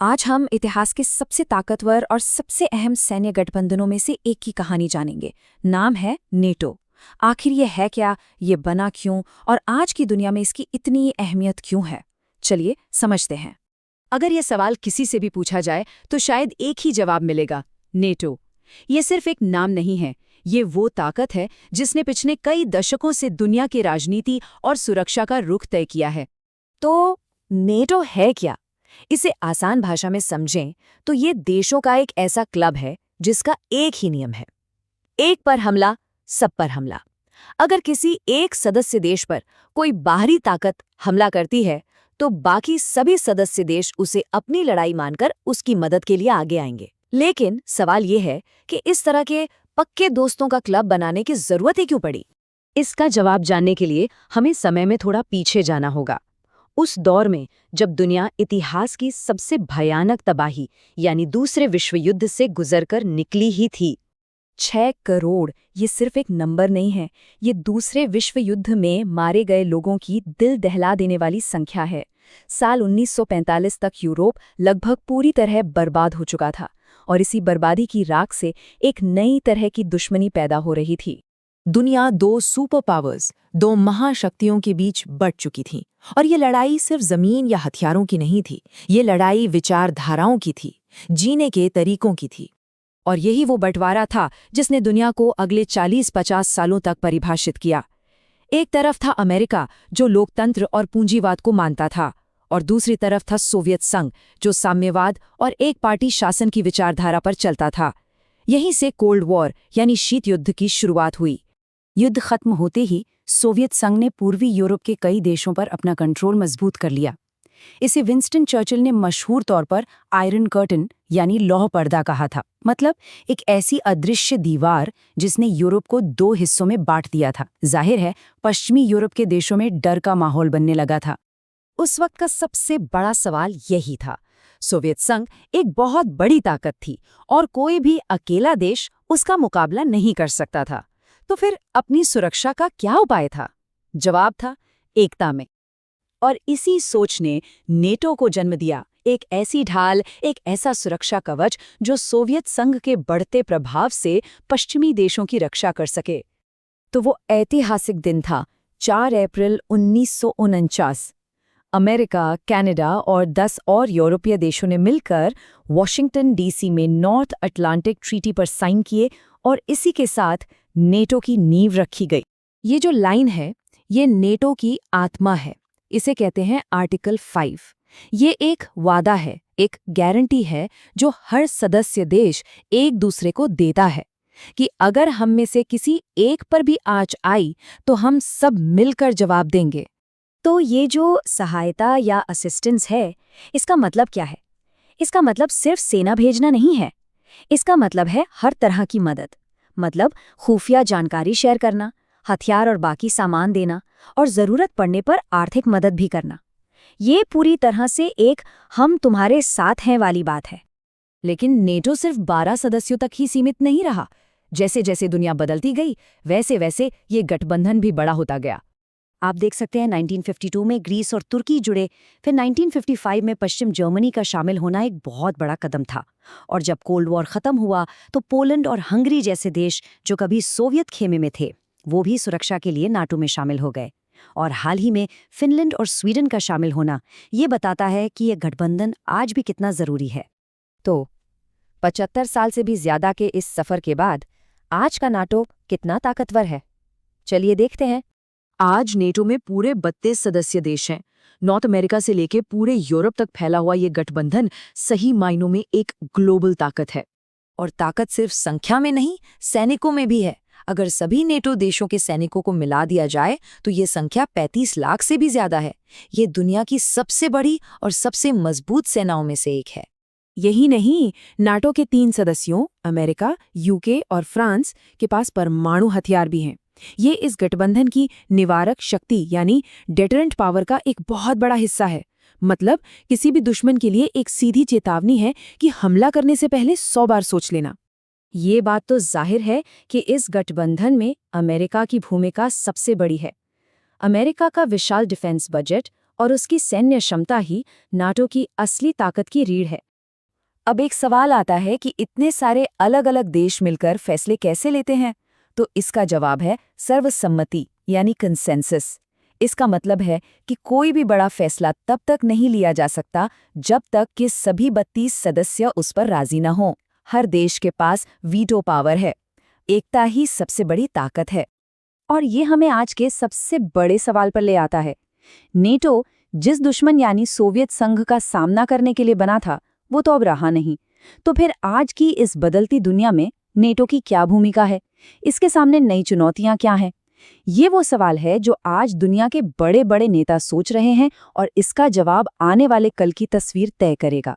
आज हम इतिहास के सबसे ताकतवर और सबसे अहम सैन्य गठबंधनों में से एक की कहानी जानेंगे। नाम है नेटो। आखिर ये है क्या, ये बना क्यों और आज की दुनिया में इसकी इतनी अहमियत क्यों है? चलिए समझते हैं। अगर ये सवाल किसी से भी पूछा जाए तो शायद एक ही जवाब मिलेगा, नेटो। ये सिर्फ एक नाम नहीं है, ये वो ताकत है जिसने पिछले कई दशकों से दुनिया की राजनीति और सुरक्षा का रुख तय किया है। तो नेटो है क्या? इसे आसान भाषा में समझें तो ये देशों का एक ऐसा क्लब है जिसका एक ही नियम है, एक पर हमला, सब पर हमला। अगर किसी एक सदस्य देश पर कोई बाहरी ताकत हमला करती है तो बाकी सभी सदस्य देश उसे अपनी लड़ाई मानकर उसकी मदद के लिए आगे आएंगे। लेकिन सवाल ये है कि इस तरह के पक्के दोस्तों का क्लब बनाने की जरूरत ही क्यों पड़ी? इसका जवाब जानने के लिए हमें समय में थोड़ा पीछे जाना होगा। उस दौर में जब दुनिया इतिहास की सबसे भयानक तबाही यानी दूसरे विश्व युद्ध से गुजरकर निकली ही थी। 6 करोड़ ये सिर्फ एक नंबर नहीं है, ये दूसरे विश्व युद्ध में मारे गए लोगों की दिल दहला देने वाली संख्या है। साल 1945 तक यूरोप लगभग पूरी तरह बर्बाद हो चुका था और इसी बर्बादी की राख से एक नई तरह की दुश्मनी पैदा हो रही थी। दुनिया दो सुपर पावर्स, दो महाशक्तियों के बीच बढ़ चुकी थी और ये लड़ाई सिर्फ जमीन या हथियारों की नहीं थी, ये लड़ाई विचारधाराओं की थी, जीने के तरीकों की थी। और यही वो बंटवारा था जिसने दुनिया को अगले 40-50 सालों तक परिभाषित किया। एक तरफ था अमेरिका जो लोकतंत्र और पूंजीवाद को मानता था, और दूसरी तरफ था सोवियत संघ जो साम्यवाद और एक पार्टी शासन की विचारधारा पर चलता था। यहीं से कोल्ड वॉर यानी शीत युद्ध की शुरुआत हुई। युद्ध खत्म होते ही सोवियत संघ ने पूर्वी यूरोप के कई देशों पर अपना कंट्रोल मजबूत कर लिया। इसे विंस्टन चर्चिल ने मशहूर तौर पर आयरन कर्टन यानी लौह पर्दा कहा था। मतलब एक ऐसी अदृश्य दीवार जिसने यूरोप को दो हिस्सों में बांट दिया था। जाहिर है पश्चिमी यूरोप के देशों में डर का माहौल बनने लगा था। उस वक्त का सबसे बड़ा सवाल यही था। सोवियत संघ एक बहुत बड़ी ताकत थी और कोई भी अकेला देश उसका मुकाबला नहीं कर सकता था। तो फिर अपनी सुरक्षा का क्या उपाय था? जवाब था एकता में। और इसी सोच ने नेटो को जन्म दिया, एक ऐसी ढाल, एक ऐसा सुरक्षा कवच जो सोवियत संघ के बढ़ते प्रभाव से पश्चिमी देशों की रक्षा कर सके। तो वो ऐतिहासिक दिन था 4 अप्रैल 1949। अमेरिका, कनाडा और 10 और यूरोपीय देशों ने मिलकर वॉशिंगटन डीसी में नॉर्थ अटलांटिक ट्रीटी पर साइन किए और इसी के साथ नेटो की नींव रखी गई। ये जो लाइन है, ये नेटो की आत्मा है। इसे कहते हैं आर्टिकल 5। ये एक वादा है, एक गारंटी है जो हर सदस्य देश एक दूसरे को देता है कि अगर हम में से किसी एक पर भी आंच आई तो हम सब मिलकर जवाब देंगे। तो ये जो सहायता या असिस्टेंस है, इसका मतलब क्या है? इसका मतलब सिर्फ सेना भेजना नहीं है। इसका मतलब है हर तरह की मदद। मतलब खुफिया जानकारी शेयर करना, हथियार और बाकी सामान देना और जरूरत पड़ने पर आर्थिक मदद भी करना। ये पूरी तरह से एक हम तुम्हारे साथ हैं वाली बात है। लेकिन नेटो सिर्फ 12 सदस्यों तक ही सीमित नहीं रहा। जैसे जैसे दुनिया बदलती गई वैसे वैसे ये गठबंधन भी बड़ा होता गया। आप देख सकते हैं 1952 में ग्रीस और तुर्की जुड़े, फिर 1955 में पश्चिम जर्मनी का शामिल होना एक बहुत बड़ा कदम था। और जब कोल्ड वॉर खत्म हुआ तो पोलैंड और हंगरी जैसे देश जो कभी सोवियत खेमे में थे, वो भी सुरक्षा के लिए नाटो में शामिल हो गए। और हाल ही में फिनलैंड और स्वीडन का शामिल होना ये बताता है कि यह गठबंधन आज भी कितना जरूरी है। तो 75 साल से भी ज्यादा के इस सफर के बाद आज का नाटो कितना ताकतवर है? चलिए देखते हैं। आज नेटो में पूरे 32 सदस्य देश हैं। नॉर्थ अमेरिका से लेके पूरे यूरोप तक फैला हुआ ये गठबंधन सही मायनों में एक ग्लोबल ताकत है। और ताकत सिर्फ संख्या में नहीं, सैनिकों में भी है। अगर सभी नेटो देशों के सैनिकों को मिला दिया जाए तो ये संख्या 35 लाख से भी ज्यादा है। ये दुनिया की सबसे बड़ी और सबसे मजबूत सेनाओं में से एक है। यही नहीं, नाटो के 3 सदस्यों अमेरिका, यूके और फ्रांस के पास परमाणु हथियार भी हैं। ये इस गठबंधन की निवारक शक्ति यानी डेटरेंट पावर का एक बहुत बड़ा हिस्सा है। मतलब किसी भी दुश्मन के लिए एक सीधी चेतावनी है कि हमला करने से पहले 100 बार सोच लेना। ये बात तो जाहिर है कि इस गठबंधन में अमेरिका की भूमिका सबसे बड़ी है। अमेरिका का विशाल डिफेंस बजट और उसकी सैन्य क्षमता ही नाटो की असली ताकत की रीढ़ है। अब एक सवाल आता है कि इतने सारे अलग अलग देश मिलकर फैसले कैसे लेते हैं? तो इसका जवाब है सर्वसम्मति यानी कंसेंसस। इसका मतलब है कि कोई भी बड़ा फैसला तब तक नहीं लिया जा सकता जब तक कि सभी 32 सदस्य उस पर राजी न हों। हर देश के पास वीटो पावर है। एकता ही सबसे बड़ी ताकत है। और ये हमें आज के सबसे बड़े सवाल पर ले आता है। नेटो जिस दुश्मन यानी सोवियत संघ का सामना करने के लिए बना था, वो तो अब रहा नहीं। तो फिर आज की इस बदलती दुनिया में नेटो की क्या भूमिका है? इसके सामने नई चुनौतियां क्या हैं? ये वो सवाल है जो आज दुनिया के बड़े बड़े नेता सोच रहे हैं और इसका जवाब आने वाले कल की तस्वीर तय करेगा।